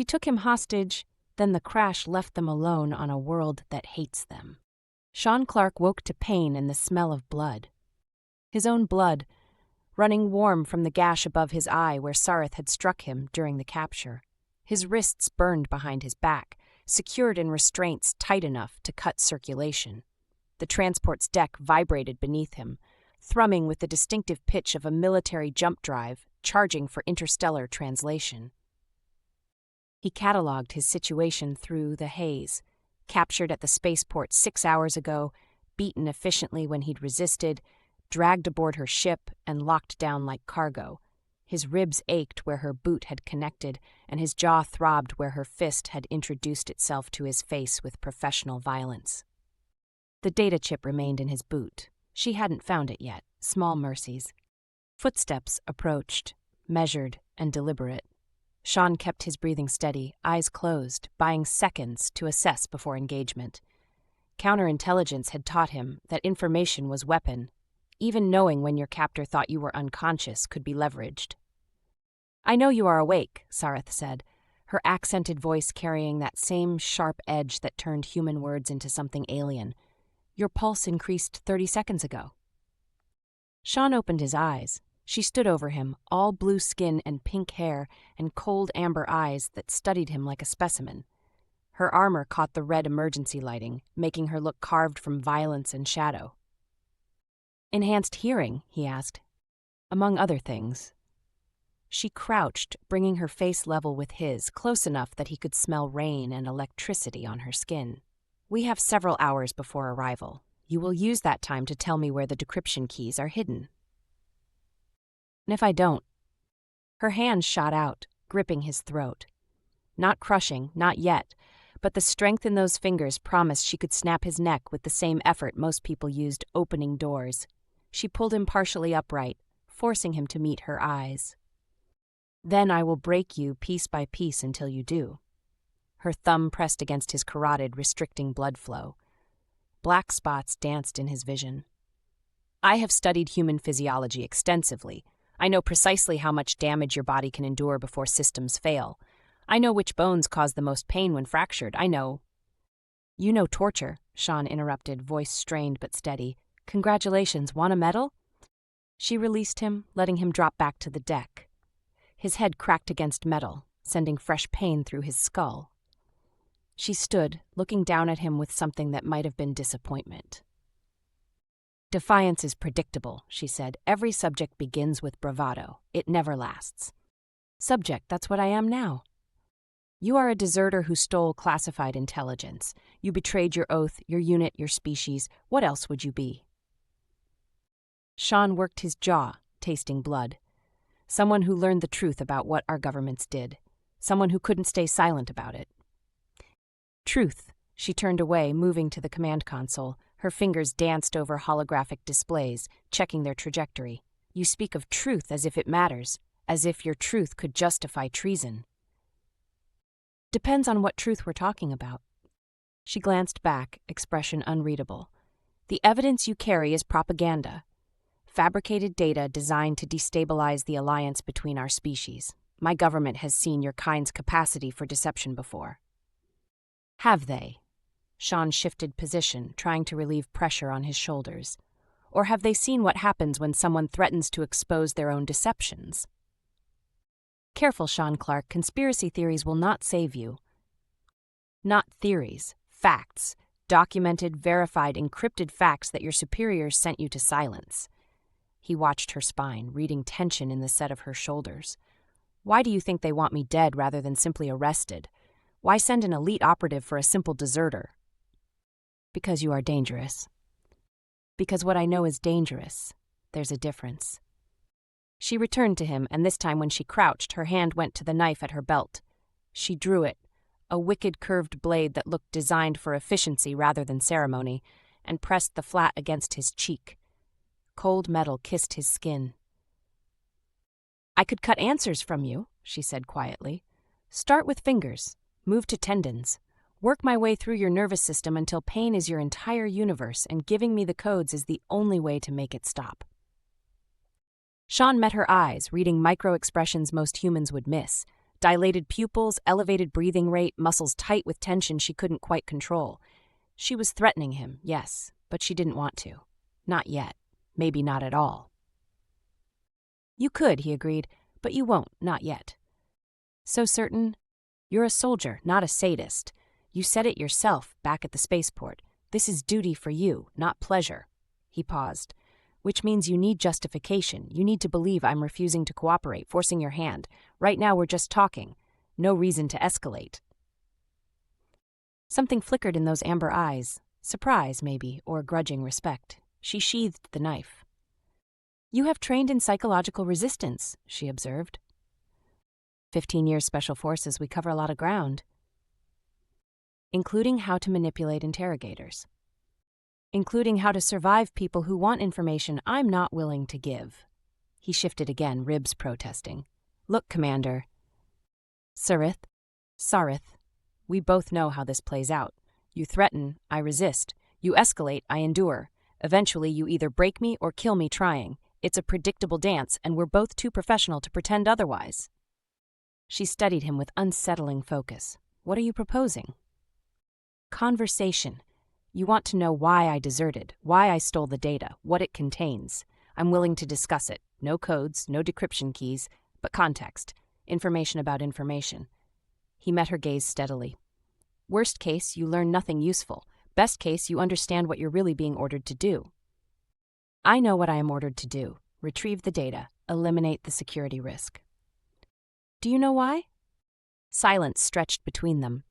She took him hostage, then the crash left them alone on a world that hates them. Sean Clarke woke to pain and the smell of blood. His own blood, running warm from the gash above his eye where Sarith had struck him during the capture. His wrists burned behind his back, secured in restraints tight enough to cut circulation. The transport's deck vibrated beneath him, thrumming with the distinctive pitch of a military jump drive charging for interstellar translation. He catalogued his situation through the haze, captured at the spaceport 6 hours ago, beaten efficiently when he'd resisted, dragged aboard her ship and locked down like cargo. His ribs ached where her boot had connected, and his jaw throbbed where her fist had introduced itself to his face with professional violence. The data chip remained in his boot. She hadn't found it yet. Small mercies. Footsteps approached, measured and deliberate. Sean kept his breathing steady, eyes closed, buying seconds to assess before engagement. Counterintelligence had taught him that information was weapon. Even knowing when your captor thought you were unconscious could be leveraged. "I know you are awake," Sarith said, her accented voice carrying that same sharp edge that turned human words into something alien. "Your pulse increased 30 seconds ago." Sean opened his eyes. She stood over him, all blue skin and pink hair and cold amber eyes that studied him like a specimen. Her armor caught the red emergency lighting, making her look carved from violence and shadow. "Enhanced hearing?" he asked. "Among other things." She crouched, bringing her face level with his, close enough that he could smell rain and electricity on her skin. "We have several hours before arrival. You will use that time to tell me where the decryption keys are hidden." "And if I don't?" Her hand shot out, gripping his throat. Not crushing, not yet, but the strength in those fingers promised she could snap his neck with the same effort most people used opening doors. She pulled him partially upright, forcing him to meet her eyes. "Then I will break you piece by piece until you do." Her thumb pressed against his carotid, restricting blood flow. Black spots danced in his vision. "I have studied human physiology extensively. I know precisely how much damage your body can endure before systems fail. I know which bones cause the most pain when fractured. I know—" "You know torture," Sean interrupted, voice strained but steady. "Congratulations, want a medal?" She released him, letting him drop back to the deck. His head cracked against metal, sending fresh pain through his skull. She stood, looking down at him with something that might have been disappointment. "Defiance is predictable," she said. "Every subject begins with bravado. It never lasts." "Subject, that's what I am now." "You are a deserter who stole classified intelligence. You betrayed your oath, your unit, your species. What else would you be?" Sean worked his jaw, tasting blood. Someone who learned the truth about what our governments did. Someone who couldn't stay silent about it. "Truth." She turned away, moving to the command console. Her fingers danced over holographic displays, checking their trajectory. "You speak of truth as if it matters, as if your truth could justify treason." "Depends on what truth we're talking about." She glanced back, expression unreadable. "The evidence you carry is propaganda. Fabricated data designed to destabilize the alliance between our species. My government has seen your kind's capacity for deception before." "Have they?" Sean shifted position, trying to relieve pressure on his shoulders. "Or have they seen what happens when someone threatens to expose their own deceptions?" "Careful, Sean Clarke. Conspiracy theories will not save you." "Not theories. Facts. Documented, verified, encrypted facts that your superiors sent you to silence." He watched her spine, reading tension in the set of her shoulders. "Why do you think they want me dead rather than simply arrested? Why send an elite operative for a simple deserter?" "Because you are dangerous." "Because what I know is dangerous. There's a difference." She returned to him, and this time when she crouched, her hand went to the knife at her belt. She drew it, a wicked curved blade that looked designed for efficiency rather than ceremony, and pressed the flat against his cheek. Cold metal kissed his skin. "I could cut answers from you," she said quietly. "Start with fingers, move to tendons, work my way through your nervous system until pain is your entire universe, and giving me the codes is the only way to make it stop." Sean met her eyes, reading micro-expressions most humans would miss. Dilated pupils, elevated breathing rate, muscles tight with tension she couldn't quite control. She was threatening him, yes, but she didn't want to. Not yet. Maybe not at all. You could, he agreed, but you won't, not yet. So certain? You're a soldier, not a sadist. You said it yourself back at the spaceport. This is duty for you, not pleasure. He paused. Which means you need justification. You need to believe I'm refusing to cooperate, forcing your hand. Right now we're just talking. No reason to escalate. Something flickered in those amber eyes. Surprise, maybe, or grudging respect. She sheathed the knife. You have trained in psychological resistance, she observed. 15 years Special Forces, we cover a lot of ground. Including how to manipulate interrogators. Including how to survive people who want information I'm not willing to give. He shifted again, ribs protesting. Look, Commander. Sarith. We both know how this plays out. You threaten, I resist. You escalate, I endure. Eventually, you either break me or kill me trying. It's a predictable dance, and we're both too professional to pretend otherwise. She studied him with unsettling focus. What are you proposing? Conversation. You want to know why I deserted, why I stole the data, what it contains. I'm willing to discuss it. No codes, no decryption keys, but context. Information about information. He met her gaze steadily. Worst case, you learn nothing useful. Best case, you understand what you're really being ordered to do. I know what I am ordered to do. Retrieve the data. Eliminate the security risk. Do you know why? Silence stretched between them.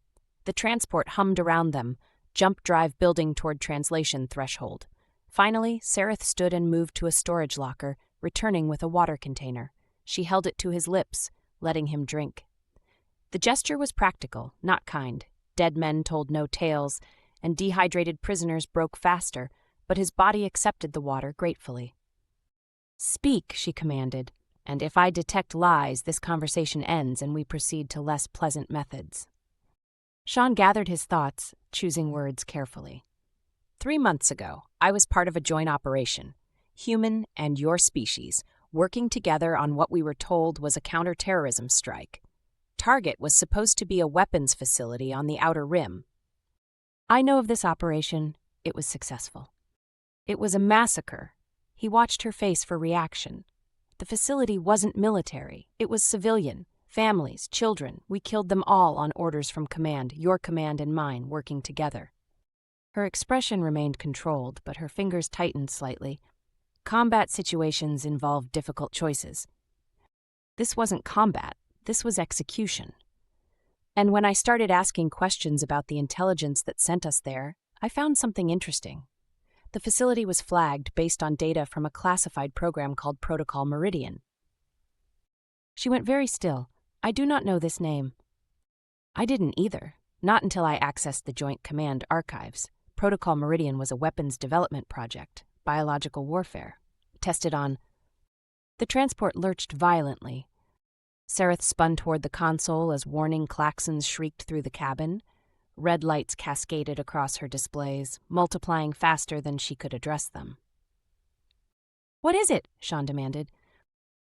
The transport hummed around them, jump drive building toward translation threshold. Finally, Sarith stood and moved to a storage locker, returning with a water container. She held it to his lips, letting him drink. The gesture was practical, not kind. Dead men told no tales, and dehydrated prisoners broke faster, but his body accepted the water gratefully. Speak, she commanded, and if I detect lies, this conversation ends and we proceed to less pleasant methods. Sean gathered his thoughts, choosing words carefully. 3 months ago, I was part of a joint operation, human and your species, working together on what we were told was a counter-terrorism strike. Target was supposed to be a weapons facility on the Outer Rim. I know of this operation. It was successful. It was a massacre. He watched her face for reaction. The facility wasn't military. It was civilian. Families, children, we killed them all on orders from command, your command and mine, working together. Her expression remained controlled, but her fingers tightened slightly. Combat situations involve difficult choices. This wasn't combat, this was execution. And when I started asking questions about the intelligence that sent us there, I found something interesting. The facility was flagged based on data from a classified program called Protocol Meridian. She went very still. I do not know this name. I didn't either, not until I accessed the Joint Command archives. Protocol Meridian was a weapons development project, biological warfare, tested on. The transport lurched violently. Sarith spun toward the console as warning klaxons shrieked through the cabin. Red lights cascaded across her displays, multiplying faster than she could address them. What is it? Sean demanded.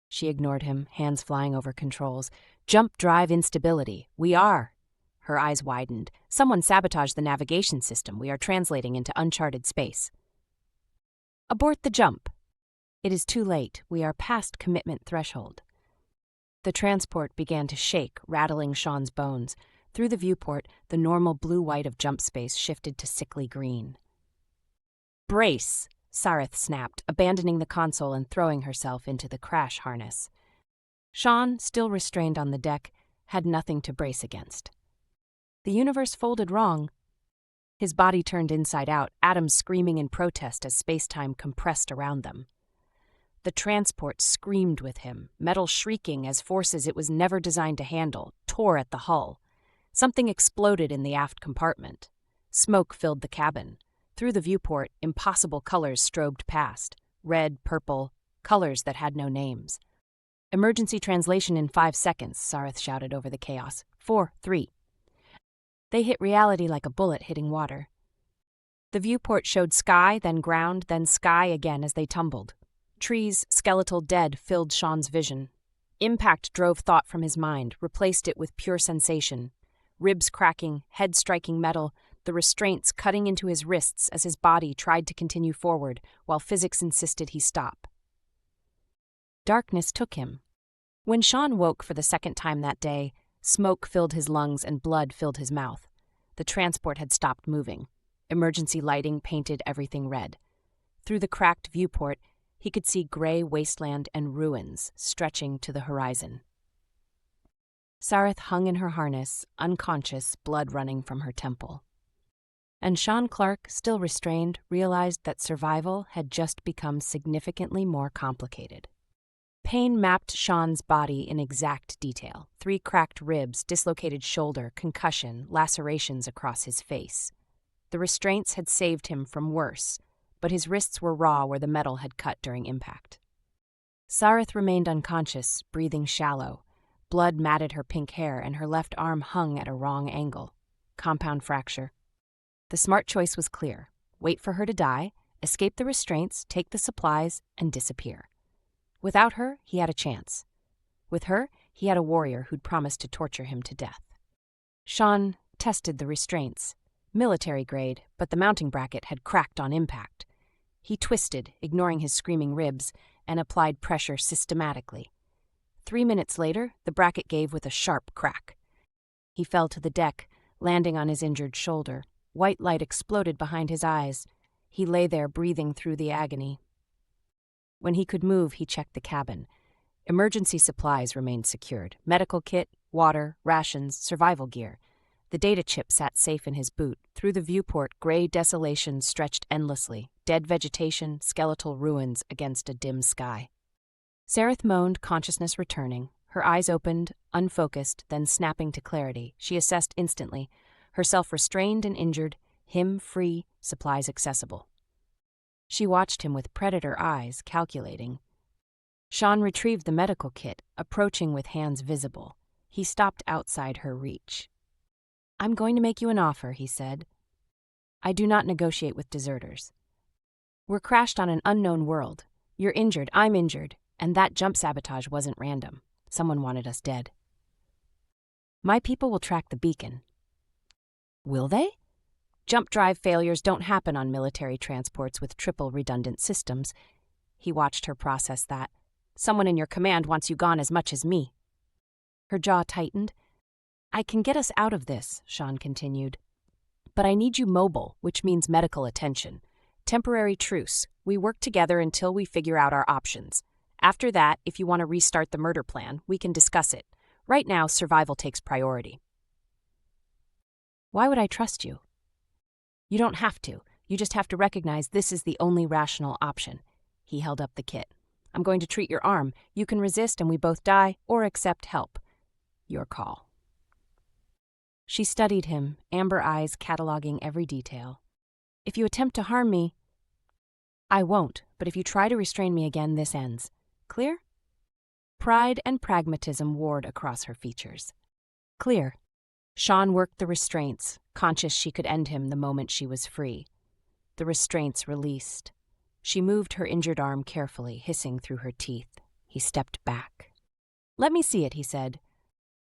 She ignored him, hands flying over controls. Jump drive instability. We are. Her eyes widened. Someone sabotaged the navigation system. We are translating into uncharted space. Abort the jump. It is too late. We are past commitment threshold. The transport began to shake, rattling Sean's bones. Through the viewport, the normal blue-white of jump space shifted to sickly green. Brace! Sarith snapped, abandoning the console and throwing herself into the crash harness. Sean, still restrained on the deck, had nothing to brace against. The universe folded wrong. His body turned inside out, atoms screaming in protest as space-time compressed around them. The transport screamed with him, metal shrieking as forces it was never designed to handle, tore at the hull. Something exploded in the aft compartment. Smoke filled the cabin. Through the viewport, impossible colors strobed past. Red, purple, colors that had no names. Emergency translation in 5 seconds, Sarith shouted over the chaos. 4, 3. They hit reality like a bullet hitting water. The viewport showed sky, then ground, then sky again as they tumbled. Trees, skeletal dead, filled Sean's vision. Impact drove thought from his mind, replaced it with pure sensation. Ribs cracking, head striking metal, the restraints cutting into his wrists as his body tried to continue forward, while physics insisted he stop. Darkness took him. When Sean woke for the second time that day, smoke filled his lungs and blood filled his mouth. The transport had stopped moving. Emergency lighting painted everything red. Through the cracked viewport, he could see gray wasteland and ruins stretching to the horizon. Sarith hung in her harness, unconscious, blood running from her temple. And Sean Clarke, still restrained, realized that survival had just become significantly more complicated. Pain mapped Sean's body in exact detail: 3 cracked ribs, dislocated shoulder, concussion, lacerations across his face. The restraints had saved him from worse, but his wrists were raw where the metal had cut during impact. Sarith remained unconscious, breathing shallow. Blood matted her pink hair, and her left arm hung at a wrong angle. Compound fracture. The smart choice was clear: wait for her to die, escape the restraints, take the supplies, and disappear. Without her, he had a chance. With her, he had a warrior who'd promised to torture him to death. Sean tested the restraints. Military grade, but the mounting bracket had cracked on impact. He twisted, ignoring his screaming ribs, and applied pressure systematically. 3 minutes later, the bracket gave with a sharp crack. He fell to the deck, landing on his injured shoulder. White light exploded behind his eyes. He lay there, breathing through the agony. When he could move, he checked the cabin. Emergency supplies remained secured: medical kit, water, rations, survival gear. The data chip sat safe in his boot. Through the viewport, gray desolation stretched endlessly: dead vegetation, skeletal ruins against a dim sky. Sarith moaned, consciousness returning. Her eyes opened, unfocused, then snapping to clarity. She assessed instantly. Herself restrained and injured, him free, supplies accessible. She watched him with predator eyes, calculating. Sean retrieved the medical kit, approaching with hands visible. He stopped outside her reach. "I'm going to make you an offer," he said. "I do not negotiate with deserters. We're crashed on an unknown world. You're injured, I'm injured, and that jump sabotage wasn't random. Someone wanted us dead. My people will track the beacon." "Will they?" "Jump drive failures don't happen on military transports with triple redundant systems." He watched her process that. "Someone in your command wants you gone as much as me." Her jaw tightened. "I can get us out of this," Sean continued. "But I need you mobile, which means medical attention. Temporary truce. We work together until we figure out our options. After that, if you want to restart the murder plan, we can discuss it. Right now, survival takes priority." "Why would I trust you?" "You don't have to. You just have to recognize this is the only rational option." He held up the kit. "I'm going to treat your arm. You can resist and we both die, or accept help. Your call." She studied him, amber eyes cataloging every detail. "If you attempt to harm me..." "I won't, but if you try to restrain me again, this ends. Clear?" Pride and pragmatism warred across her features. "Clear." Sean worked the restraints, conscious she could end him the moment she was free. The restraints released. She moved her injured arm carefully, hissing through her teeth. He stepped back. "Let me see it," he said.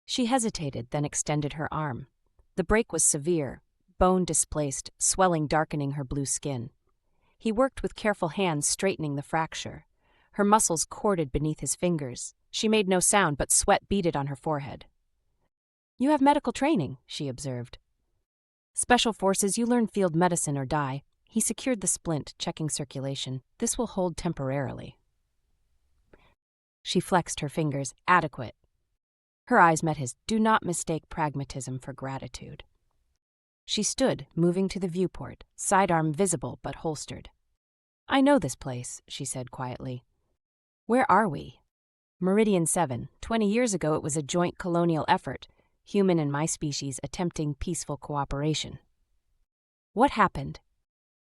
She hesitated, then extended her arm. The break was severe, bone displaced, swelling darkening her blue skin. He worked with careful hands, straightening the fracture. Her muscles corded beneath his fingers. She made no sound, but sweat beaded on her forehead. "You have medical training," she observed. "Special forces, you learn field medicine or die." He secured the splint, checking circulation. "This will hold temporarily." She flexed her fingers. "Adequate." Her eyes met his. "Do not mistake pragmatism for gratitude." She stood, moving to the viewport, sidearm visible but holstered. "I know this place," she said quietly. "Where are we?" "Meridian 7. 20 years ago it was a joint colonial effort, human and my species attempting peaceful cooperation." "What happened?"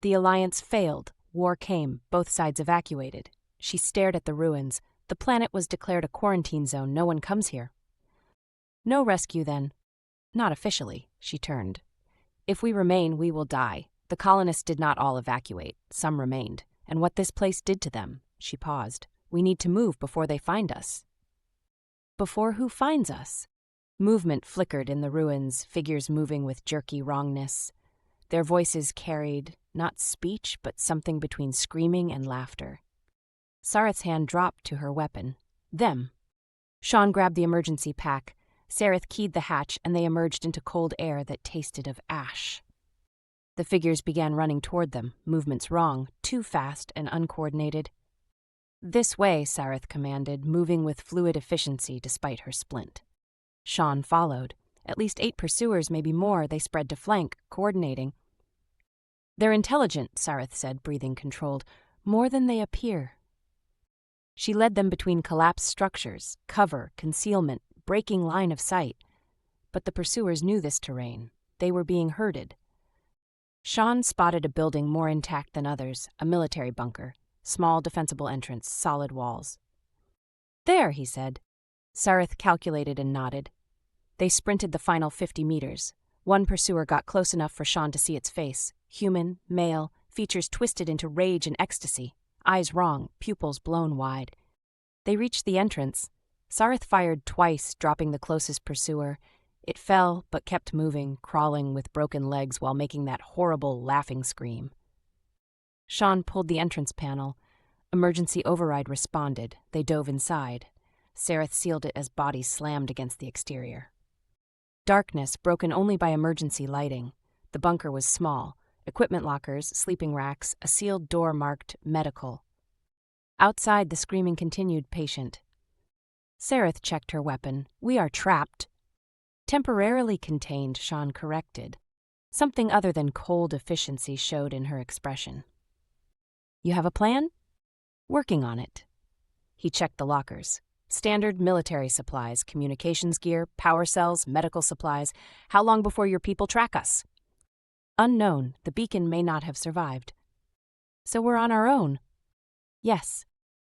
"The alliance failed. War came. Both sides evacuated." She stared at the ruins. "The planet was declared a quarantine zone. No one comes here." "No rescue, then?" "Not officially." She turned. "If we remain, we will die. The colonists did not all evacuate. Some remained. And what this place did to them..." She paused. "We need to move before they find us." before who finds us? Movement flickered in the ruins, figures moving with jerky wrongness. Their voices carried, not speech, but something between screaming and laughter. Sarith's hand dropped to her weapon. Them. Sean grabbed the emergency pack. Sarith keyed the hatch, and they emerged into cold air that tasted of ash. The figures began running toward them, movements wrong, too fast and uncoordinated. "This way," Sarith commanded, moving with fluid efficiency despite her splint. Sean followed. At least 8 pursuers, maybe more. They spread to flank, coordinating. "They're intelligent," Sarith said, breathing controlled. "More than they appear." She led them between collapsed structures, cover, concealment, breaking line of sight. But the pursuers knew this terrain. They were being herded. Sean spotted a building more intact than others, a military bunker. Small, defensible entrance, solid walls. "There," he said. Sarith calculated and nodded. They sprinted the final 50 meters. One pursuer got close enough for Sean to see its face. Human, male, features twisted into rage and ecstasy. Eyes wrong, pupils blown wide. They reached the entrance. Sarith fired twice, dropping the closest pursuer. It fell, but kept moving, crawling with broken legs while making that horrible, laughing scream. Sean pulled the entrance panel. Emergency override responded. They dove inside. Sarith sealed it as bodies slammed against the exterior. Darkness, broken only by emergency lighting. The bunker was small. Equipment lockers, sleeping racks, a sealed door marked medical. Outside, the screaming continued, patient. Sarith checked her weapon. "We are trapped." "Temporarily contained," Sean corrected. Something other than cold efficiency showed in her expression. "You have a plan?" "Working on it." He checked the lockers. Standard military supplies, communications gear, power cells, medical supplies. "How long before your people track us?" "Unknown. The beacon may not have survived." "So we're on our own?" "Yes."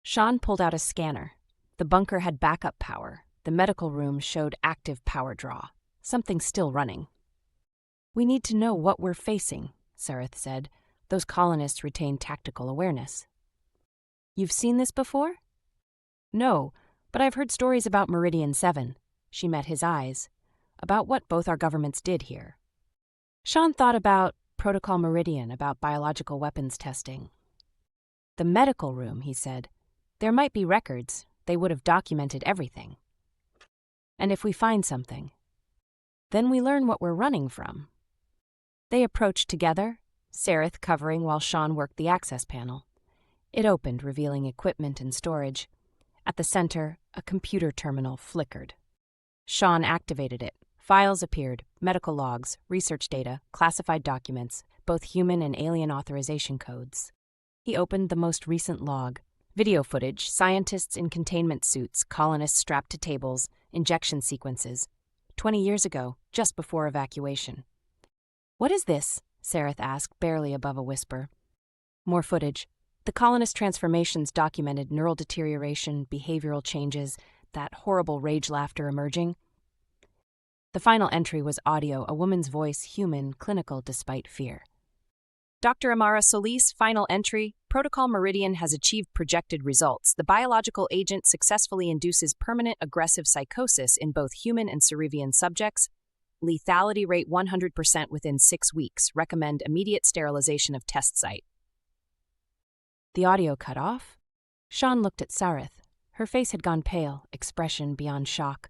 Sean pulled out a scanner. The bunker had backup power. The medical room showed active power draw. Something still running. "We need to know what we're facing," Sarith said. "Those colonists retain tactical awareness." "You've seen this before?" "No, but I've heard stories about Meridian 7. She met his eyes. "About what both our governments did here." Sean thought about Protocol Meridian, about biological weapons testing. "The medical room," he said. "There might be records. They would have documented everything. And if we find something, then we learn what we're running from." They approached together, Sarith covering while Sean worked the access panel. It opened, revealing equipment and storage. At the center, a computer terminal flickered. Sean activated it. Files appeared, medical logs, research data, classified documents, both human and alien authorization codes. He opened the most recent log. Video footage, scientists in containment suits, colonists strapped to tables, injection sequences. 20 years ago, just before evacuation. "What is this?" Sarith asked, barely above a whisper. More footage. The colonist transformations documented neural deterioration, behavioral changes, that horrible rage laughter emerging. The final entry was audio, a woman's voice, human, clinical despite fear. "Dr. Amara Solis, final entry. Protocol Meridian has achieved projected results. The biological agent successfully induces permanent aggressive psychosis in both human and Sirivian subjects. Lethality rate 100% within 6 weeks. Recommend immediate sterilization of test site." The audio cut off. Sean looked at Sarith. Her face had gone pale, expression beyond shock.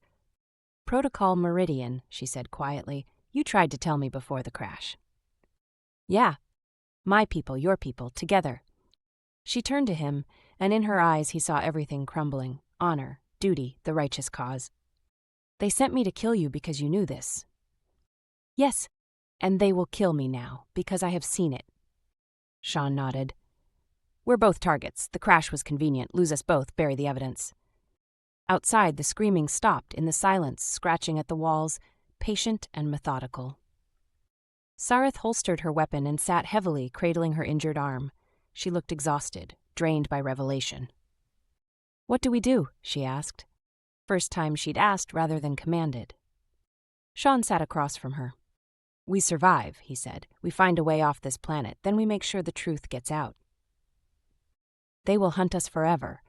"Protocol Meridian," she said quietly. "You tried to tell me before the crash." "Yeah. My people, your people, together." She turned to him, and in her eyes he saw everything crumbling. Honor, duty, the righteous cause. "They sent me to kill you because you knew this." "Yes, and they will kill me now, because I have seen it." Sean nodded. "We're both targets. The crash was convenient. Lose us both, bury the evidence." Outside, the screaming stopped in the silence, scratching at the walls, patient and methodical. Sarith holstered her weapon and sat heavily, cradling her injured arm. She looked exhausted, drained by revelation. "What do we do?" she asked. First time she'd asked rather than commanded. Sean sat across from her. "We survive," he said. "We find a way off this planet, then we make sure the truth gets out." "They will hunt us forever."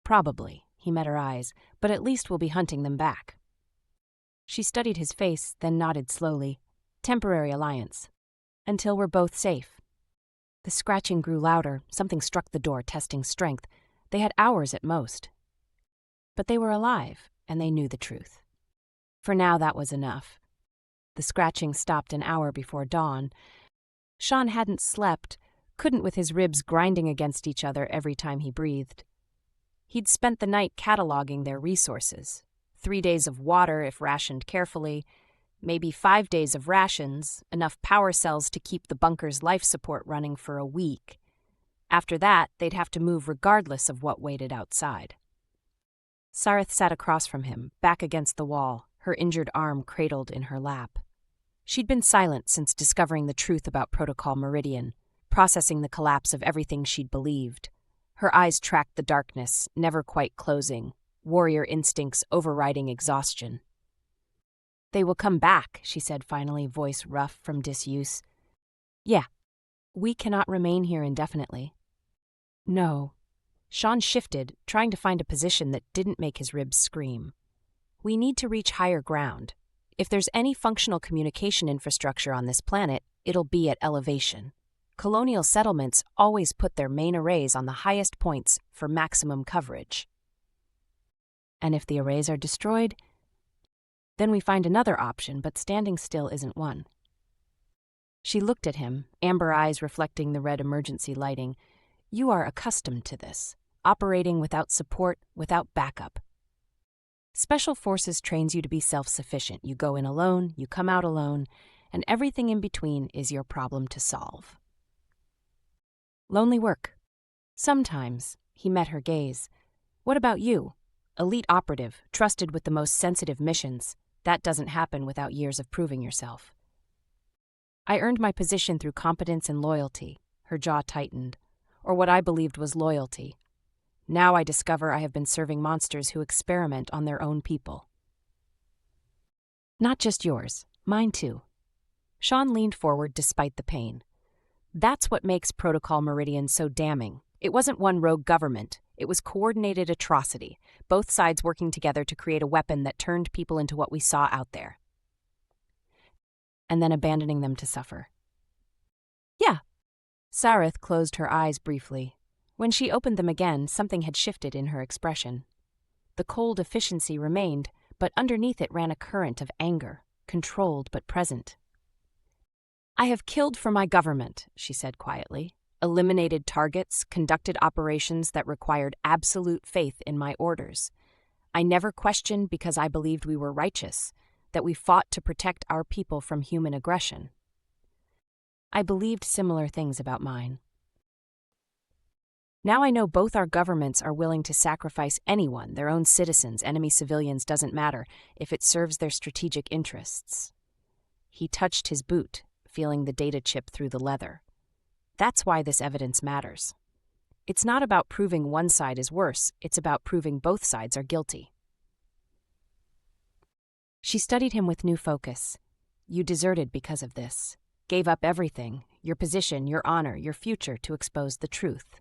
"Probably." He met her eyes, but at least we'll be hunting them back. She studied his face, then nodded slowly. Temporary alliance. Until we're both safe. The scratching grew louder. Something struck the door, testing strength. They had hours at most. But they were alive, and they knew the truth. For now, that was enough. The scratching stopped an hour before dawn. Sean hadn't slept, couldn't with his ribs grinding against each other every time he breathed. He'd spent the night cataloging their resources. 3 days of water if rationed carefully, maybe 5 days of rations, enough power cells to keep the bunker's life support running for a week. After that, they'd have to move regardless of what waited outside. Sarith sat across from him, back against the wall, her injured arm cradled in her lap. She'd been silent since discovering the truth about Protocol Meridian, processing the collapse of everything she'd believed. Her eyes tracked the darkness, never quite closing, warrior instincts overriding exhaustion. "They will come back," she said finally, voice rough from disuse. "Yeah. We cannot remain here indefinitely." "No." Sean shifted, trying to find a position that didn't make his ribs scream. "We need to reach higher ground. If there's any functional communication infrastructure on this planet, it'll be at elevation. Colonial settlements always put their main arrays on the highest points for maximum coverage. And if the arrays are destroyed, then we find another option, but standing still isn't one." She looked at him, amber eyes reflecting the red emergency lighting. "You are accustomed to this, operating without support, without backup. Special Forces trains you to be self-sufficient. You go in alone, you come out alone, and everything in between is your problem to solve." "Lonely work." "Sometimes." He met her gaze. "What about you? Elite operative, trusted with the most sensitive missions. That doesn't happen without years of proving yourself." "I earned my position through competence and loyalty." Her jaw tightened. "Or what I believed was loyalty. Now I discover I have been serving monsters who experiment on their own people." "Not just yours, mine too." Sean leaned forward despite the pain. "That's what makes Protocol Meridian so damning. It wasn't one rogue government. It was coordinated atrocity, both sides working together to create a weapon that turned people into what we saw out there. And then abandoning them to suffer." "Yeah." Sarith closed her eyes briefly. When she opened them again, something had shifted in her expression. The cold efficiency remained, but underneath it ran a current of anger, controlled but present. "I have killed for my government," she said quietly. "Eliminated targets, conducted operations that required absolute faith in my orders. I never questioned because I believed we were righteous, that we fought to protect our people from human aggression. I believed similar things about mine. Now I know both our governments are willing to sacrifice anyone, their own citizens, enemy civilians, doesn't matter, if it serves their strategic interests." He touched his boot, feeling the data chip through the leather. "That's why this evidence matters. It's not about proving one side is worse, it's about proving both sides are guilty." She studied him with new focus. "You deserted because of this. Gave up everything, your position, your honor, your future, to expose the truth."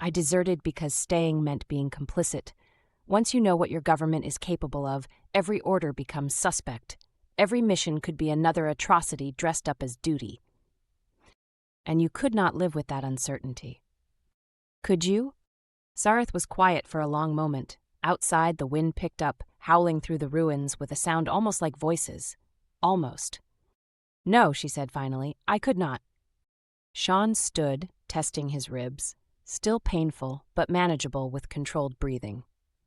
"I deserted because staying meant being complicit. Once you know what your government is capable of, every order becomes suspect. Every mission could be another atrocity dressed up as duty. And you could not live with that uncertainty." "Could you?" Sarith was quiet for a long moment. Outside, the wind picked up, howling through the ruins with a sound almost like voices. Almost. "No," she said finally, "I could not." Sean stood, testing his ribs. Still painful, but manageable with controlled breathing.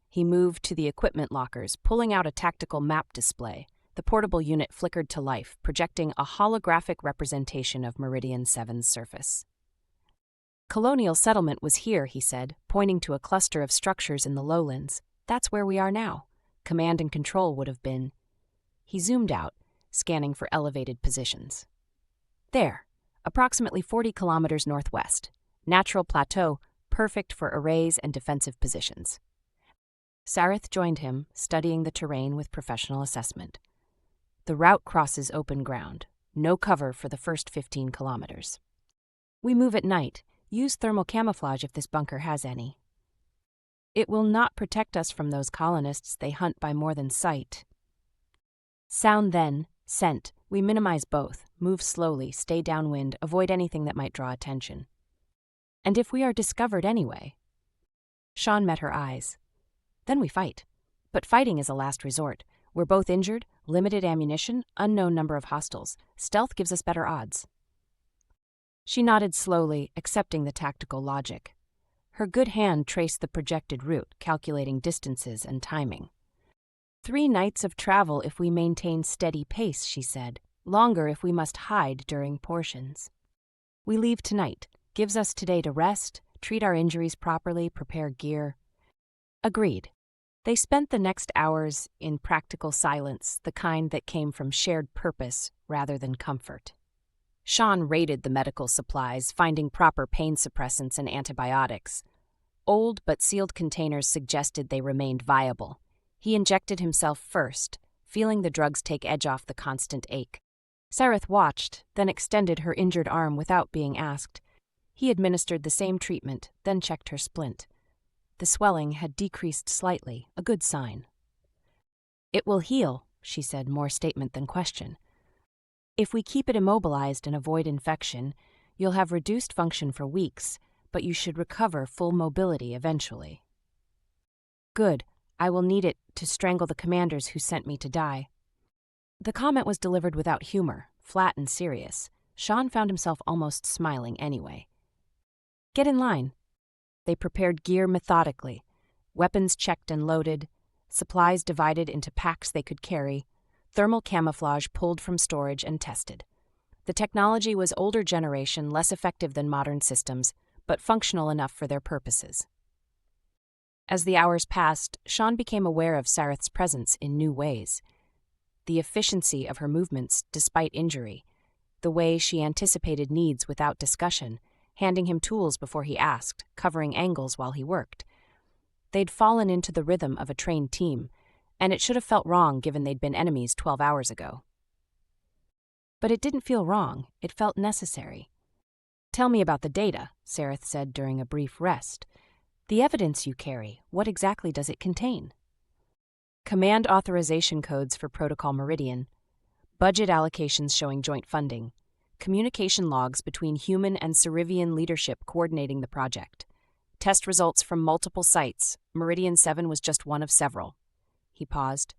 He moved to the equipment lockers, pulling out a tactical map display. The portable unit flickered to life, projecting a holographic representation of Meridian 7's surface. "Colonial settlement was here," he said, pointing to a cluster of structures in the lowlands. "That's where we are now. Command and control would have been." He zoomed out, scanning for elevated positions. "There, approximately 40 kilometers northwest. Natural plateau, perfect for arrays and defensive positions." Sarith joined him, studying the terrain with professional assessment. "The route crosses open ground. No cover for the first 15 kilometers. We move at night. Use thermal camouflage if this bunker has any." It will not protect us from those colonists they hunt by more than sight. Sound then, scent. We minimize both, move slowly, stay downwind, avoid anything that might draw attention. And if we are discovered anyway? Sean met her eyes. Then we fight. But fighting is a last resort. We're both injured, limited ammunition, unknown number of hostiles. Stealth gives us better odds. She nodded slowly, accepting the tactical logic. Her good hand traced the projected route, calculating distances and timing. 3 nights of travel if we maintain steady pace, she said. Longer if we must hide during portions. We leave tonight. Gives us today to rest, treat our injuries properly, prepare gear. Agreed. They spent the next hours in practical silence, the kind that came from shared purpose rather than comfort. Sean raided the medical supplies, finding proper pain suppressants and antibiotics. Old but sealed containers suggested they remained viable. He injected himself first, feeling the drugs take edge off the constant ache. Sarith watched, then extended her injured arm without being asked. He administered the same treatment, then checked her splint. The swelling had decreased slightly, a good sign. It will heal, she said, more statement than question. If we keep it immobilized and avoid infection, you'll have reduced function for weeks, but you should recover full mobility eventually. Good. I will need it to strangle the commanders who sent me to die. The comment was delivered without humor, flat and serious. Sean found himself almost smiling anyway. Get in line. They prepared gear methodically, weapons checked and loaded, supplies divided into packs they could carry, thermal camouflage pulled from storage and tested. The technology was older generation, less effective than modern systems, but functional enough for their purposes. As the hours passed, Sean became aware of Sarith's presence in new ways. The efficiency of her movements despite injury, the way she anticipated needs without discussion, handing him tools before he asked, covering angles while he worked. They'd fallen into the rhythm of a trained team, and it should have felt wrong given they'd been enemies 12 hours ago. But it didn't feel wrong, it felt necessary. Tell me about the data, Sarith said during a brief rest. The evidence you carry, what exactly does it contain? Command authorization codes for Protocol Meridian, budget allocations showing joint funding, communication logs between human and Sirivian leadership coordinating the project, test results from multiple sites, Meridian 7 was just one of several. He paused.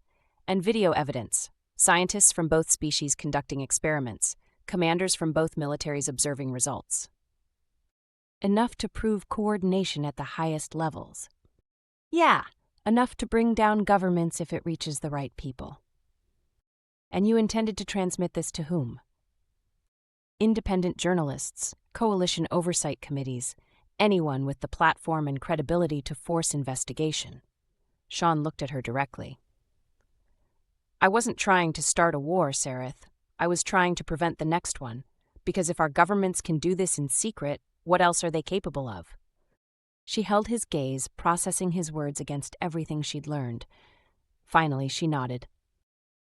And video evidence, scientists from both species conducting experiments, commanders from both militaries observing results. Enough to prove coordination at the highest levels. Yeah, enough to bring down governments if it reaches the right people. And you intended to transmit this to whom? Independent journalists, coalition oversight committees, anyone with the platform and credibility to force investigation. Sean looked at her directly. I wasn't trying to start a war, Sarith. I was trying to prevent the next one, because if our governments can do this in secret, what else are they capable of? She held his gaze, processing his words against everything she'd learned. Finally, she nodded.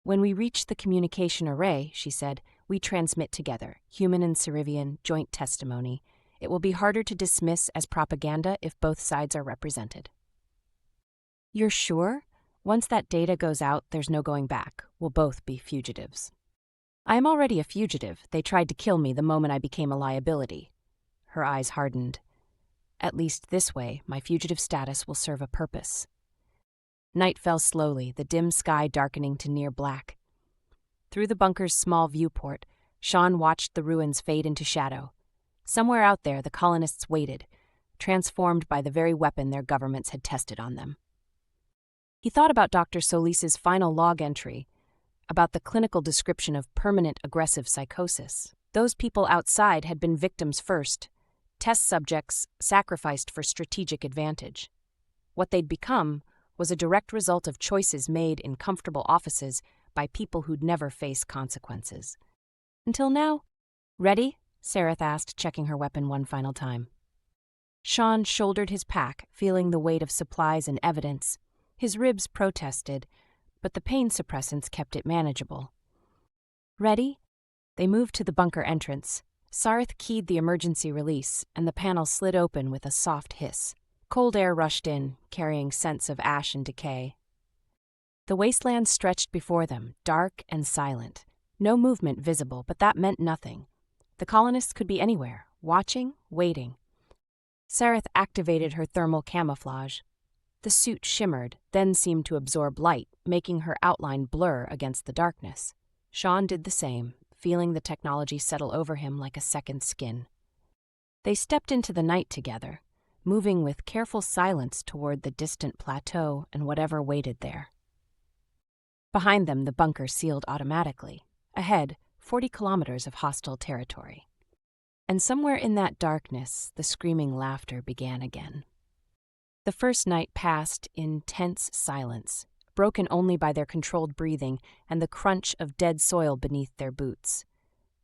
When we reach the communication array, she said, we transmit together, human and Sirivian, joint testimony. It will be harder to dismiss as propaganda if both sides are represented. You're sure? Once that data goes out, there's no going back. We'll both be fugitives. I am already a fugitive. They tried to kill me the moment I became a liability. Her eyes hardened. At least this way, my fugitive status will serve a purpose. Night fell slowly, the dim sky darkening to near black. Through the bunker's small viewport, Sean watched the ruins fade into shadow. Somewhere out there, the colonists waited, transformed by the very weapon their governments had tested on them. He thought about Dr. Solis's final log entry, about the clinical description of permanent aggressive psychosis. Those people outside had been victims first, test subjects sacrificed for strategic advantage. What they'd become was a direct result of choices made in comfortable offices by people who'd never face consequences. Until now. Ready? Sarith asked, checking her weapon one final time. Sean shouldered his pack, feeling the weight of supplies and evidence. His ribs protested, but the pain suppressants kept it manageable. Ready? They moved to the bunker entrance. Sarith keyed the emergency release, and the panel slid open with a soft hiss. Cold air rushed in, carrying scents of ash and decay. The wasteland stretched before them, dark and silent. No movement visible, but that meant nothing. The colonists could be anywhere, watching, waiting. Sarith activated her thermal camouflage. The suit shimmered, then seemed to absorb light, making her outline blur against the darkness. Sean did the same, feeling the technology settle over him like a second skin. They stepped into the night together, moving with careful silence toward the distant plateau and whatever waited there. Behind them, the bunker sealed automatically. Ahead, 40 kilometers of hostile territory. And somewhere in that darkness, the screaming laughter began again. The first night passed in tense silence, broken only by their controlled breathing and the crunch of dead soil beneath their boots.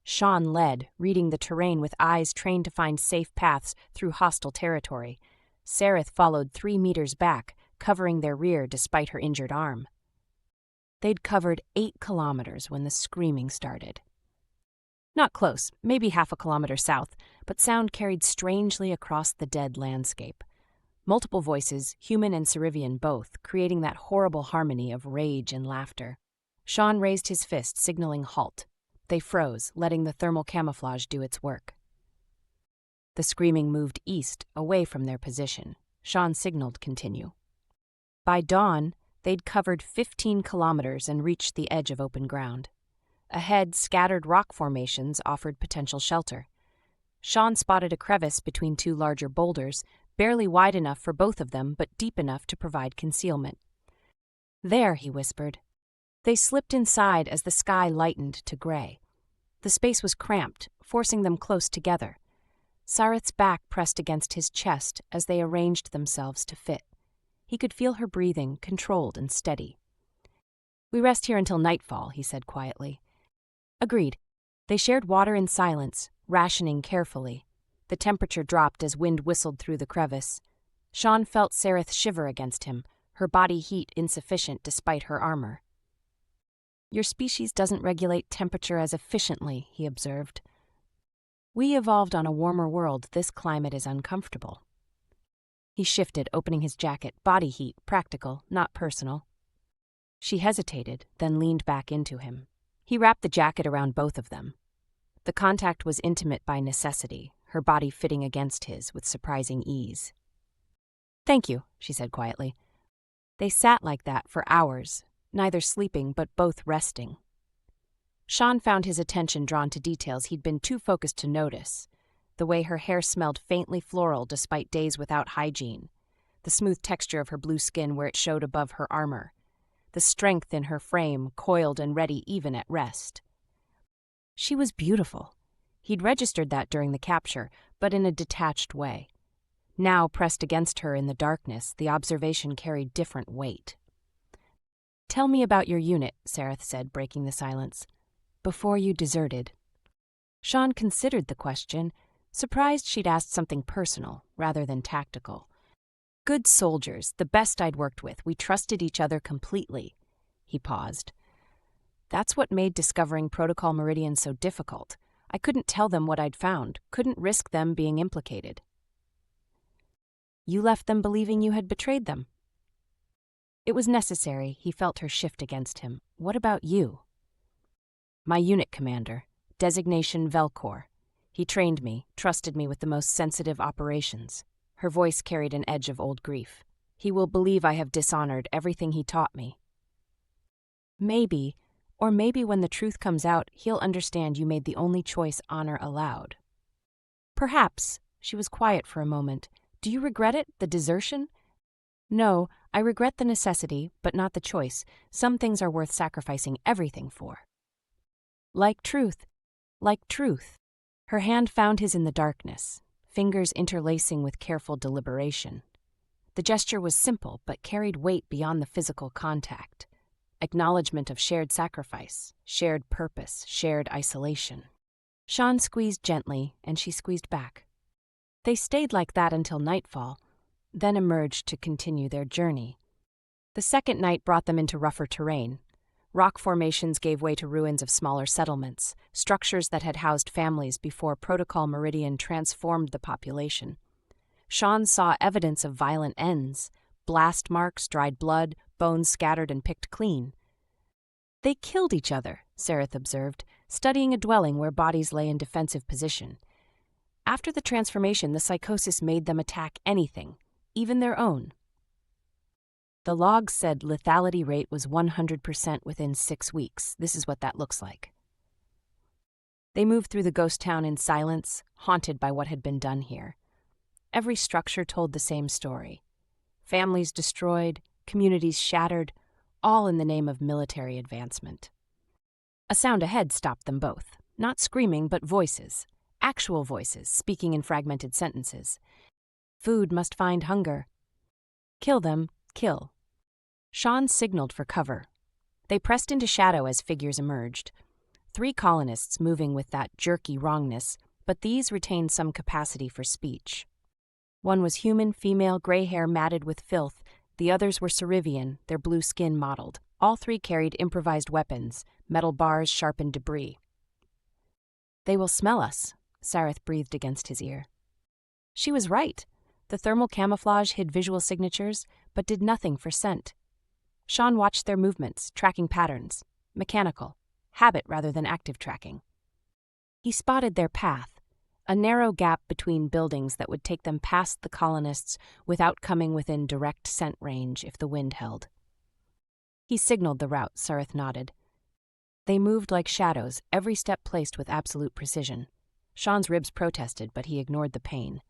Sean led, reading the terrain with eyes trained to find safe paths through hostile territory. Sarith followed 3 meters back, covering their rear despite her injured arm. They'd covered 8 kilometers when the screaming started. Not close, maybe half a kilometer south, but sound carried strangely across the dead landscape. Multiple voices, human and Sirivian both, creating that horrible harmony of rage and laughter. Sean raised his fist, signaling halt. They froze, letting the thermal camouflage do its work. The screaming moved east, away from their position. Sean signaled continue. By dawn, they'd covered 15 kilometers and reached the edge of open ground. Ahead, scattered rock formations offered potential shelter. Sean spotted a crevice between 2 larger boulders, barely wide enough for both of them but deep enough to provide concealment. There, he whispered. They slipped inside as the sky lightened to gray. The space was cramped, forcing them close together. Sarith's back pressed against his chest as they arranged themselves to fit. He could feel her breathing, controlled and steady. "We rest here until nightfall," he said quietly. Agreed. They shared water in silence, rationing carefully. The temperature dropped as wind whistled through the crevice. Sean felt Sarith shiver against him, her body heat insufficient despite her armor. "Your species doesn't regulate temperature as efficiently," he observed. "We evolved on a warmer world. This climate is uncomfortable." He shifted, opening his jacket. Body heat, practical, not personal. She hesitated, then leaned back into him. He wrapped the jacket around both of them. The contact was intimate by necessity, her body fitting against his with surprising ease. "Thank you," she said quietly. They sat like that for hours, neither sleeping but both resting. Sean found his attention drawn to details he'd been too focused to notice. The way her hair smelled faintly floral despite days without hygiene. The smooth texture of her blue skin where it showed above her armor. The strength in her frame, coiled and ready even at rest. She was beautiful. He'd registered that during the capture, but in a detached way. Now, pressed against her in the darkness, the observation carried different weight. "Tell me about your unit," Sarith said, breaking the silence. "Before you deserted." Sean considered the question, surprised she'd asked something personal rather than tactical. "Good soldiers, the best I'd worked with. We trusted each other completely." He paused. "That's what made discovering Protocol Meridian so difficult. I couldn't tell them what I'd found, couldn't risk them being implicated." "You left them believing you had betrayed them." It was necessary. He felt her shift against him. "What about you?" "My unit commander, designation Velcor. He trained me, trusted me with the most sensitive operations." Her voice carried an edge of old grief. "He will believe I have dishonored everything he taught me." "Maybe, or maybe when the truth comes out, he'll understand you made the only choice honor allowed." "Perhaps." She was quiet for a moment. "Do you regret it, the desertion?" "No, I regret the necessity, but not the choice. Some things are worth sacrificing everything for." "Like truth." "Like truth." Her hand found his in the darkness, fingers interlacing with careful deliberation. The gesture was simple, but carried weight beyond the physical contact. Acknowledgement of shared sacrifice, shared purpose, shared isolation. Sean squeezed gently, and she squeezed back. They stayed like that until nightfall, then emerged to continue their journey. The second night brought them into rougher terrain. Rock formations gave way to ruins of smaller settlements, structures that had housed families before Protocol Meridian transformed the population. Sean saw evidence of violent ends: blast marks, dried blood, bones scattered and picked clean. They killed each other, Sarith observed, studying a dwelling where bodies lay in defensive position. After the transformation, the psychosis made them attack anything, even their own. The logs said lethality rate was 100% within 6 weeks. This is what that looks like. They moved through the ghost town in silence, haunted by what had been done here. Every structure told the same story. Families destroyed, communities shattered, all in the name of military advancement. A sound ahead stopped them both. Not screaming, but voices. Actual voices, speaking in fragmented sentences. Food must find hunger. Kill them, kill. Sean signaled for cover. They pressed into shadow as figures emerged. 3 colonists moving with that jerky wrongness, but these retained some capacity for speech. One was human, female, gray hair matted with filth. The others were Sirivian, their blue skin mottled. All 3 carried improvised weapons, metal bars, sharpened debris. "They will smell us," Sarith breathed against his ear. She was right. The thermal camouflage hid visual signatures, but did nothing for scent. Sean watched their movements, tracking patterns. Mechanical. Habit rather than active tracking. He spotted their path, a narrow gap between buildings that would take them past the colonists without coming within direct scent range if the wind held. He signaled the route. Sarith nodded. They moved like shadows, every step placed with absolute precision. Sean's ribs protested, but he ignored the pain.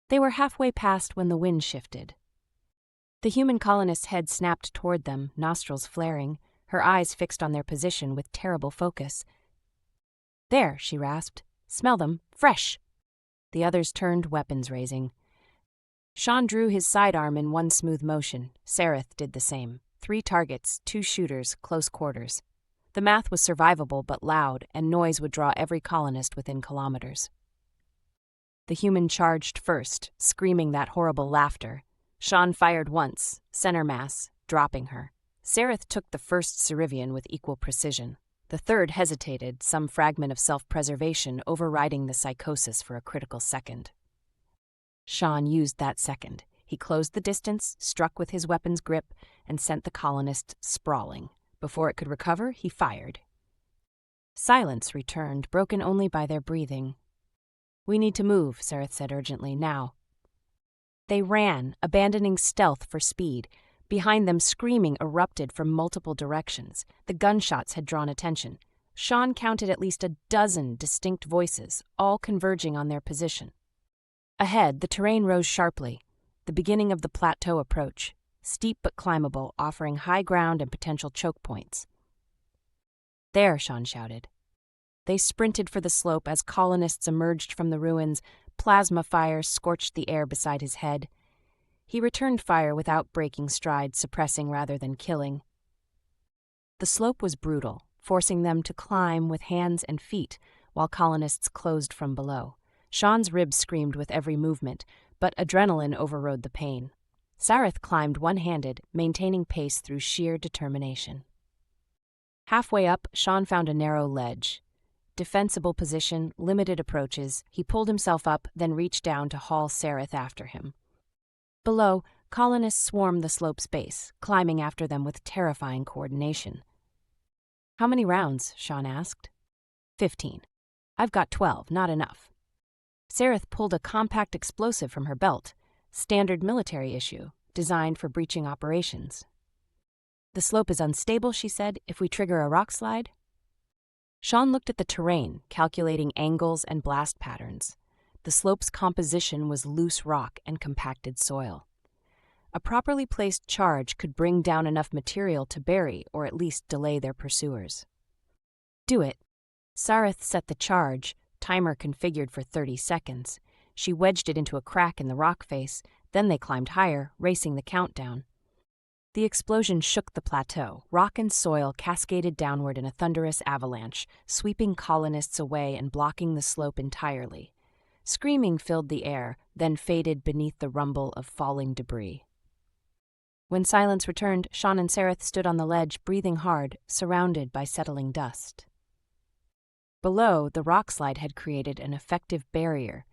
They were halfway past when the wind shifted. The human colonist's head snapped toward them, nostrils flaring, her eyes fixed on their position with terrible focus. "There," she rasped. "Smell them. Fresh." The others turned, weapons raising. Sean drew his sidearm in one smooth motion. Sarith did the same. 3 targets, 2 shooters, close quarters. The math was survivable but loud, and noise would draw every colonist within kilometers. The human charged first, screaming that horrible laughter. Sean fired once, center mass, dropping her. Sarith took the first Sirivian with equal precision. The third hesitated, some fragment of self-preservation overriding the psychosis for a critical second. Sean used that second. He closed the distance, struck with his weapon's grip, and sent the colonist sprawling. Before it could recover, he fired. Silence returned, broken only by their breathing. "We need to move," Sarith said urgently, "now." They ran, abandoning stealth for speed. Behind them, screaming erupted from multiple directions. The gunshots had drawn attention. Sean counted at least a dozen distinct voices, all converging on their position. Ahead, the terrain rose sharply, the beginning of the plateau approach, steep but climbable, offering high ground and potential choke points. "There," Sean shouted. They sprinted for the slope as colonists emerged from the ruins. Plasma fires scorched the air beside his head. He returned fire without breaking stride, suppressing rather than killing. The slope was brutal, forcing them to climb with hands and feet, while colonists closed from below. Sean's ribs screamed with every movement, but adrenaline overrode the pain. Sarith climbed one-handed, maintaining pace through sheer determination. Halfway up, Sean found a narrow ledge. Defensible position, limited approaches. He pulled himself up, then reached down to haul Sarith after him. Below, colonists swarmed the slope's base, climbing after them with terrifying coordination. "How many rounds?" Sean asked. 15. "I've got 12, not enough." Sarith pulled a compact explosive from her belt, standard military issue, designed for breaching operations. "The slope is unstable," she said, "if we trigger a rock slide." Sean looked at the terrain, calculating angles and blast patterns. The slope's composition was loose rock and compacted soil. A properly placed charge could bring down enough material to bury or at least delay their pursuers. "Do it." Sarith set the charge, timer configured for 30 seconds. She wedged it into a crack in the rock face, then they climbed higher, racing the countdown. The explosion shook the plateau. Rock and soil cascaded downward in a thunderous avalanche, sweeping colonists away and blocking the slope entirely. Screaming filled the air, then faded beneath the rumble of falling debris. When silence returned, Sean and Sarith stood on the ledge, breathing hard, surrounded by settling dust. Below, the rockslide had created an effective barrier.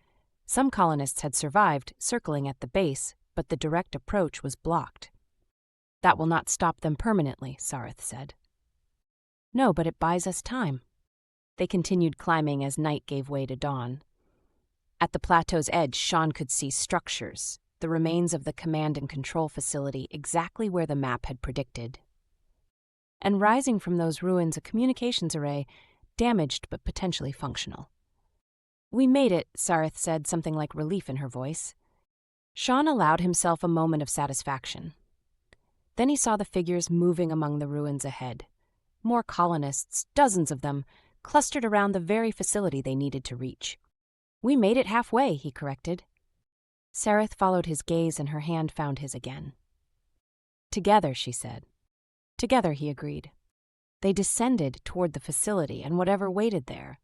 Some colonists had survived, circling at the base, but the direct approach was blocked. That will not stop them permanently, Sarith said. No, but it buys us time. They continued climbing as night gave way to dawn. At the plateau's edge, Sean could see structures, the remains of the command and control facility exactly where the map had predicted. And rising from those ruins, a communications array, damaged but potentially functional. We made it, Sarith said, something like relief in her voice. Sean allowed himself a moment of satisfaction. Then he saw the figures moving among the ruins ahead. More colonists, dozens of them, clustered around the very facility they needed to reach. We made it halfway, he corrected. Sarith followed his gaze and her hand found his again. Together, she said. Together, he agreed. They descended toward the facility and whatever waited there.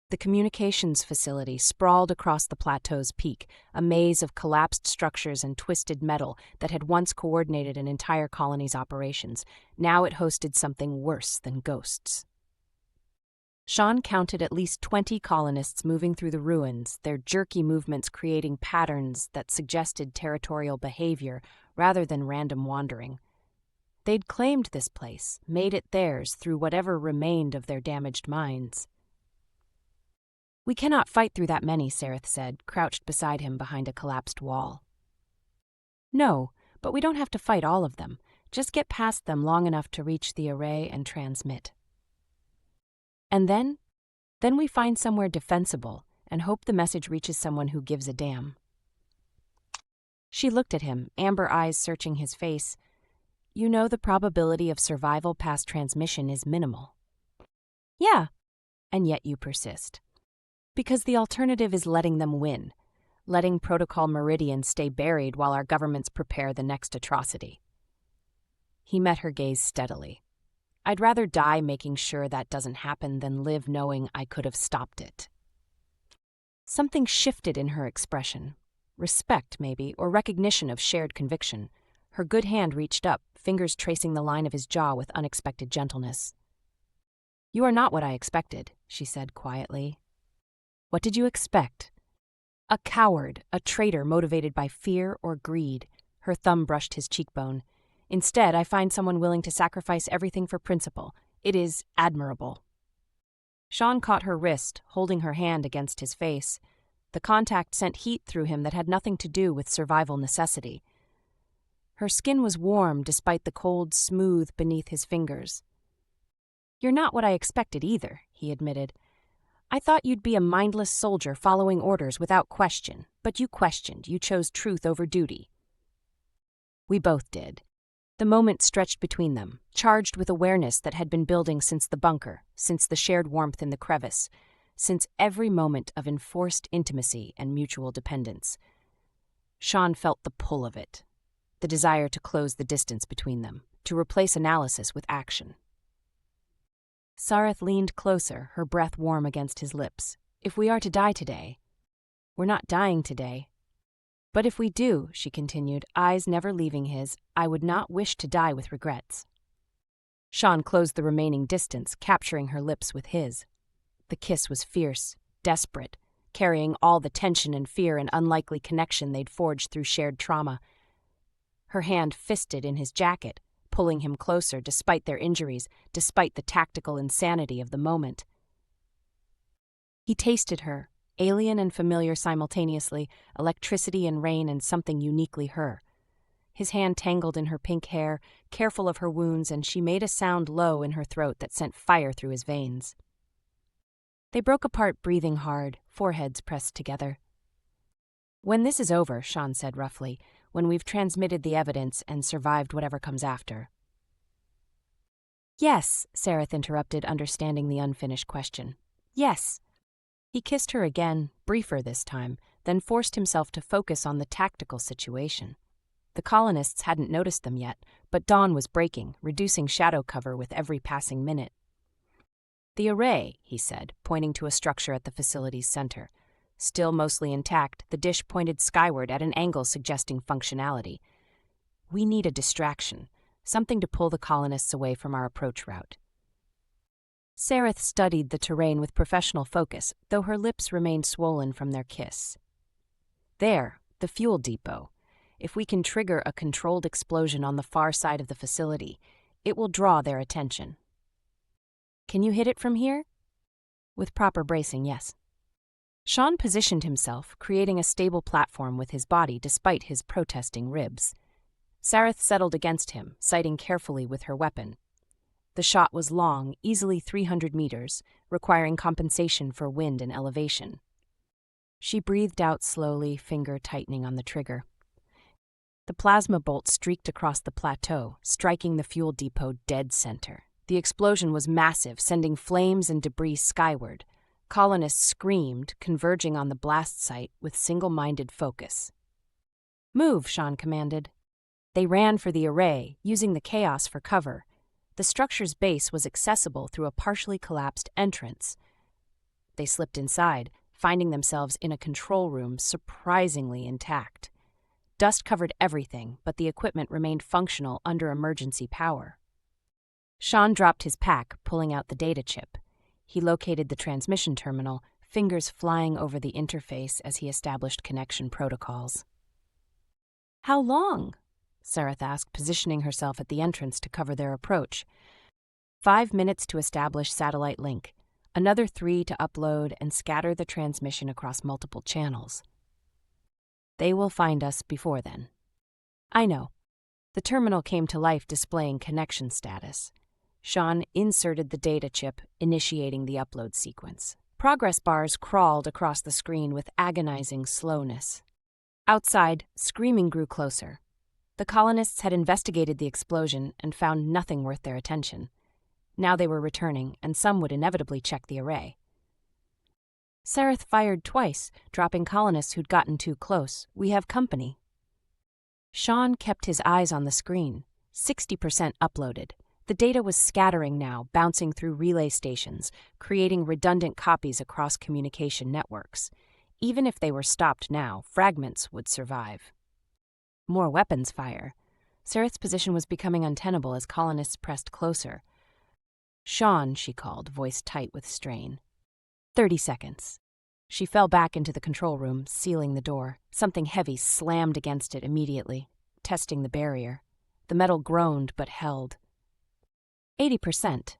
The communications facility sprawled across the plateau's peak, a maze of collapsed structures and twisted metal that had once coordinated an entire colony's operations. Now it hosted something worse than ghosts. Sean counted at least 20 colonists moving through the ruins, their jerky movements creating patterns that suggested territorial behavior rather than random wandering. They'd claimed this place, made it theirs through whatever remained of their damaged minds. We cannot fight through that many, Sarith said, crouched beside him behind a collapsed wall. No, but we don't have to fight all of them. Just get past them long enough to reach the array and transmit. And then we find somewhere defensible and hope the message reaches someone who gives a damn. She looked at him, amber eyes searching his face. You know the probability of survival past transmission is minimal. Yeah, and yet you persist. Because the alternative is letting them win, letting Protocol Meridian stay buried while our governments prepare the next atrocity. He met her gaze steadily. I'd rather die making sure that doesn't happen than live knowing I could have stopped it. Something shifted in her expression. Respect, maybe, or recognition of shared conviction. Her good hand reached up, fingers tracing the line of his jaw with unexpected gentleness. You are not what I expected, she said quietly. What did you expect? A coward, a traitor motivated by fear or greed. Her thumb brushed his cheekbone. Instead, I find someone willing to sacrifice everything for principle. It is admirable. Sean caught her wrist, holding her hand against his face. The contact sent heat through him that had nothing to do with survival necessity. Her skin was warm despite the cold smooth beneath his fingers. You're not what I expected either, he admitted. I thought you'd be a mindless soldier following orders without question, but you questioned. You chose truth over duty. We both did. The moment stretched between them, charged with awareness that had been building since the bunker, since the shared warmth in the crevice, since every moment of enforced intimacy and mutual dependence. Sean felt the pull of it, the desire to close the distance between them, to replace analysis with action. Sarith leaned closer, her breath warm against his lips. If we are to die today, we're not dying today. But if we do, she continued, eyes never leaving his, I would not wish to die with regrets. Sean closed the remaining distance, capturing her lips with his. The kiss was fierce, desperate, carrying all the tension and fear and unlikely connection they'd forged through shared trauma. Her hand fisted in his jacket, pulling him closer despite their injuries, despite the tactical insanity of the moment. He tasted her, alien and familiar simultaneously, electricity and rain and something uniquely her. His hand tangled in her pink hair, careful of her wounds, and she made a sound low in her throat that sent fire through his veins. They broke apart, breathing hard, foreheads pressed together. When this is over, Sean said roughly, when we've transmitted the evidence and survived whatever comes after. Yes, Sarith interrupted, understanding the unfinished question. Yes. He kissed her again, briefer this time, then forced himself to focus on the tactical situation. The colonists hadn't noticed them yet, but dawn was breaking, reducing shadow cover with every passing minute. The array, he said, pointing to a structure at the facility's center. Still mostly intact, the dish pointed skyward at an angle suggesting functionality. We need a distraction, something to pull the colonists away from our approach route. Sarith studied the terrain with professional focus, though her lips remained swollen from their kiss. There, the fuel depot. If we can trigger a controlled explosion on the far side of the facility, it will draw their attention. Can you hit it from here? With proper bracing, yes. Sean positioned himself, creating a stable platform with his body despite his protesting ribs. Sarith settled against him, sighting carefully with her weapon. The shot was long, easily 300 meters, requiring compensation for wind and elevation. She breathed out slowly, finger tightening on the trigger. The plasma bolt streaked across the plateau, striking the fuel depot dead center. The explosion was massive, sending flames and debris skyward. Colonists screamed, converging on the blast site with single-minded focus. "Move," Sean commanded. They ran for the array, using the chaos for cover. The structure's base was accessible through a partially collapsed entrance. They slipped inside, finding themselves in a control room surprisingly intact. Dust covered everything, but the equipment remained functional under emergency power. Sean dropped his pack, pulling out the data chip. He located the transmission terminal, fingers flying over the interface as he established connection protocols. "How long?" Sarith asked, positioning herself at the entrance to cover their approach. 5 minutes to establish satellite link, another 3 to upload and scatter the transmission across multiple channels. They will find us before then. I know. The terminal came to life displaying connection status. Sean inserted the data chip, initiating the upload sequence. Progress bars crawled across the screen with agonizing slowness. Outside, screaming grew closer. The colonists had investigated the explosion and found nothing worth their attention. Now they were returning, and some would inevitably check the array. Sarith fired twice, dropping colonists who'd gotten too close. "We have company." Sean kept his eyes on the screen. 60% uploaded. The data was scattering now, bouncing through relay stations, creating redundant copies across communication networks. Even if they were stopped now, fragments would survive. More weapons fire. Sarith's position was becoming untenable as colonists pressed closer. "Sean," she called, voice tight with strain. 30 seconds. She fell back into the control room, sealing the door. Something heavy slammed against it immediately, testing the barrier. The metal groaned but held. 80%.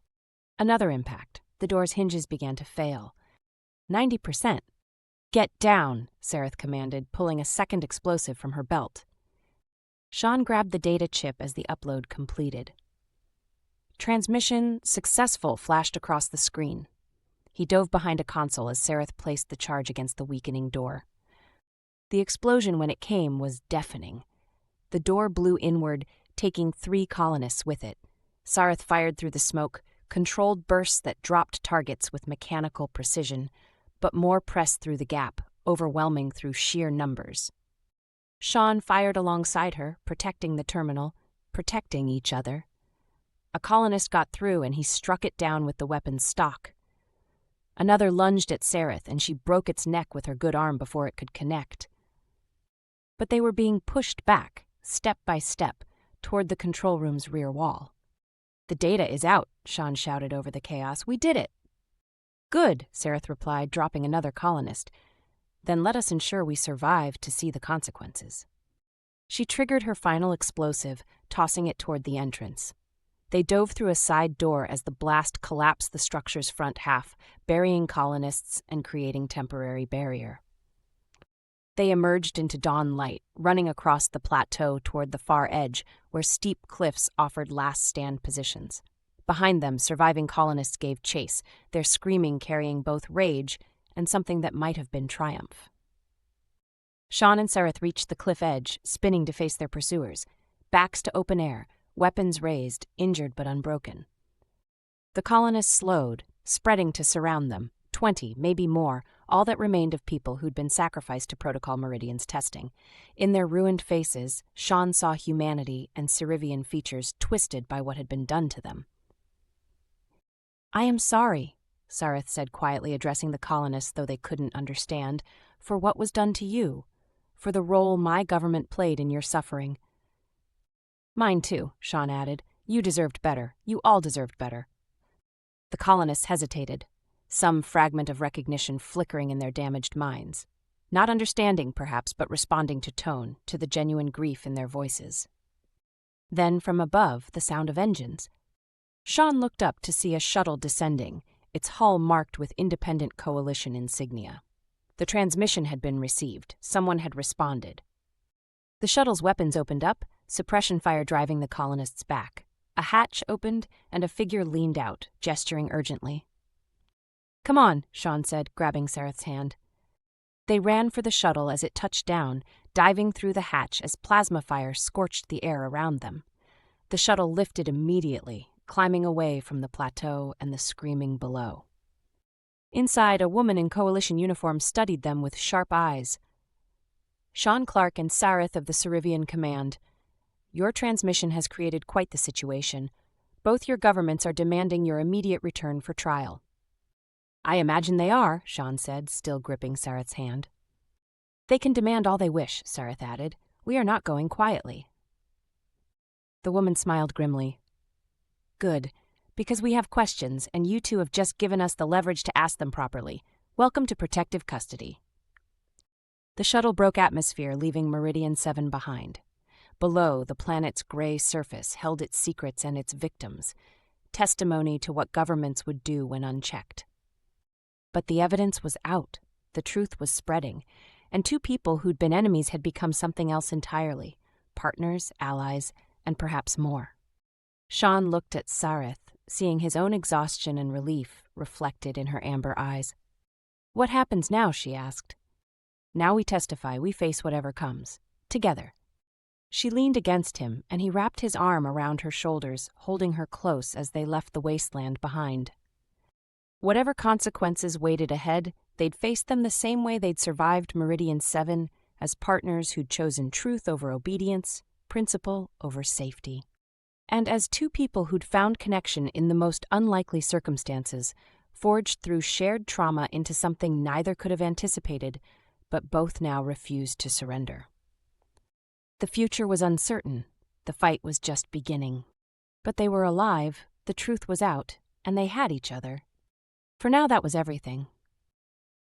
Another impact. The door's hinges began to fail. 90%. "Get down," Sarith commanded, pulling a second explosive from her belt. Sean grabbed the data chip as the upload completed. "Transmission successful" flashed across the screen. He dove behind a console as Sarith placed the charge against the weakening door. The explosion, when it came, was deafening. The door blew inward, taking 3 colonists with it. Sarith fired through the smoke, controlled bursts that dropped targets with mechanical precision, but more pressed through the gap, overwhelming through sheer numbers. Sean fired alongside her, protecting the terminal, protecting each other. A colonist got through and he struck it down with the weapon's stock. Another lunged at Sarith and she broke its neck with her good arm before it could connect. But they were being pushed back, step by step, toward the control room's rear wall. "The data is out," Sean shouted over the chaos. "We did it." "Good," Sarith replied, dropping another colonist. "Then let us ensure we survive to see the consequences." She triggered her final explosive, tossing it toward the entrance. They dove through a side door as the blast collapsed the structure's front half, burying colonists and creating temporary barrier. They emerged into dawn light, running across the plateau toward the far edge, where steep cliffs offered last stand positions. Behind them, surviving colonists gave chase, their screaming carrying both rage and something that might have been triumph. Sean and Sarith reached the cliff edge, spinning to face their pursuers, backs to open air, weapons raised, injured but unbroken. The colonists slowed, spreading to surround them, 20, maybe more, all that remained of people who'd been sacrificed to Protocol Meridian's testing. In their ruined faces, Sean saw humanity and Sirivian features twisted by what had been done to them. "I am sorry," Sarith said quietly, addressing the colonists, though they couldn't understand, "for what was done to you, for the role my government played in your suffering." "Mine too," Sean added. "You deserved better. You all deserved better." The colonists hesitated, some fragment of recognition flickering in their damaged minds. Not understanding, perhaps, but responding to tone, to the genuine grief in their voices. Then, from above, the sound of engines. Sean looked up to see a shuttle descending, its hull marked with Independent Coalition insignia. The transmission had been received. Someone had responded. The shuttle's weapons opened up, suppression fire driving the colonists back. A hatch opened, and a figure leaned out, gesturing urgently. "Come on," Sean said, grabbing Sarith's hand. They ran for the shuttle as it touched down, diving through the hatch as plasma fire scorched the air around them. The shuttle lifted immediately, climbing away from the plateau and the screaming below. Inside, a woman in Coalition uniform studied them with sharp eyes. "Sean Clarke and Sarith of the Sirivian Command. Your transmission has created quite the situation. Both your governments are demanding your immediate return for trial." "I imagine they are," Sean said, still gripping Sarith's hand. "They can demand all they wish," Sarith added. "We are not going quietly." The woman smiled grimly. "Good, because we have questions, and you two have just given us the leverage to ask them properly. Welcome to protective custody." The shuttle broke atmosphere, leaving Meridian 7 behind. Below, the planet's gray surface held its secrets and its victims, testimony to what governments would do when unchecked. But the evidence was out, the truth was spreading, and two people who'd been enemies had become something else entirely, partners, allies, and perhaps more. Sean looked at Sarith, seeing his own exhaustion and relief reflected in her amber eyes. "What happens now?" she asked. "Now we testify, we face whatever comes. Together." She leaned against him, and he wrapped his arm around her shoulders, holding her close as they left the wasteland behind. Whatever consequences waited ahead, they'd face them the same way they'd survived Meridian 7, as partners who'd chosen truth over obedience, principle over safety. And as two people who'd found connection in the most unlikely circumstances, forged through shared trauma into something neither could have anticipated, but both now refused to surrender. The future was uncertain, the fight was just beginning. But they were alive, the truth was out, and they had each other. For now that was everything.